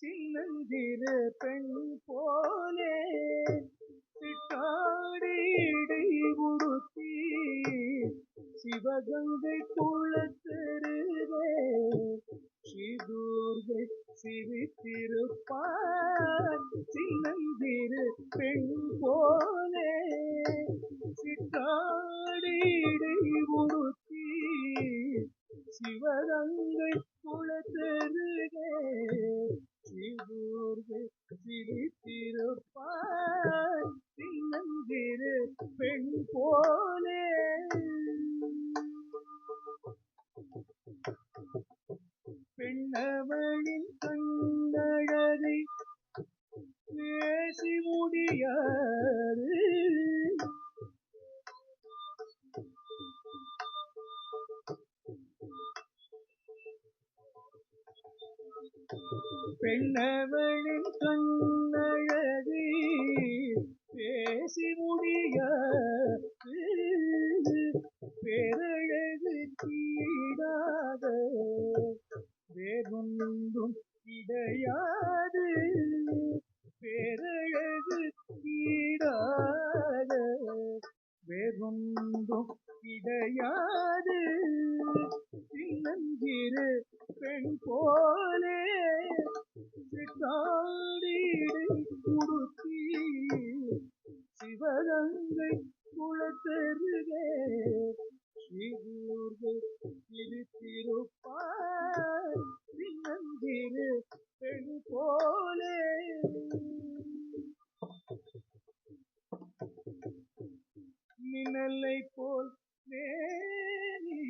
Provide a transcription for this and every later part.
சின்னஞ்சிறு பெண் போலே சிட்டாடி உடுத்தி சிவகங்கை குளத்தெருவே ஸ்ரீதுர்கை சிரித்திருப்பார். சின்னஞ்சிறு பெண் போலே சிட்டாடி உடுத்தி சிவகங்கை குளத்தெருவே ஸ்ரீதுர்கை சிரித்திருப்பார். சின்னஞ்சிறு பெண் போலே பெண்ணவளின் கண்ணழகை பேசி முடியாது. பெண்ணவளின் கண்ணழகை பேசி முடியாது. பேரழகு கீழாத வேறொன்றும் கிடையாது. பேரழகு கீழாத வேறொன்றும் கிடையாது. சின்னஞ்சிறு பெண் போலே சிட்டாடி உடுத்தி சிவகங்கை குளத்தெருவே ஸ்ரீதுர்கை சிரித்திருப்பார். சின்னஞ்சிறு பெண் போலே மின்னலை போல் மேனி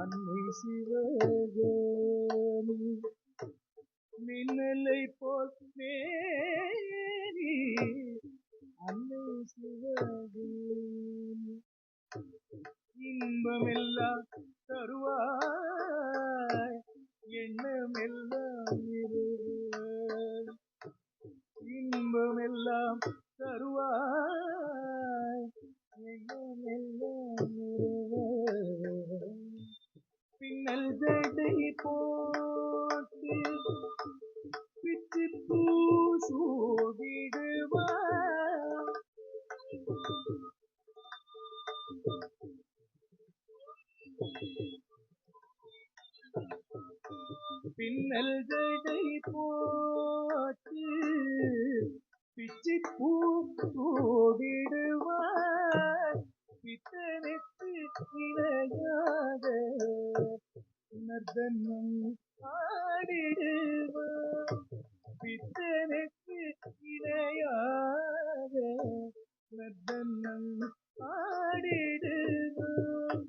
அன்னை சிவகாமி. மின்னலை போல் மேனி அன்னை சிவகாமி. இன்பமெல்லாம் தருவாய் எண்ணமெல்லாம் இருவாய். இன்பமெல்லாம் தருவாய் எண்ணமெல்லாம் இருவாய். பின்னல் ஜடை போட்டு பிச்சு பூ சூடிடுவாய். பின்னல் ஜடை போட்டு பிச்சு பூ சூடிடுவாய். பித்தனுக்கு இணையாக நர்தனம் ஆடிடுவாய். பித்தனுக்கு இணையாக நர்தனம் ஆடிடுவாய்.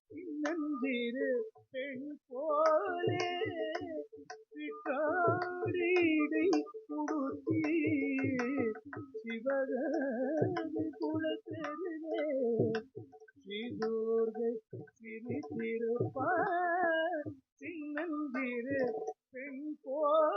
சின்னஞ்சிறு பெண் போலே சிட்டாடி உடுத்தி சிவகங்கை குளத்தெருவே ஸ்ரீதுர்கை சிரித்திருப்பார். சின்னஞ்சிறு பெண் போலே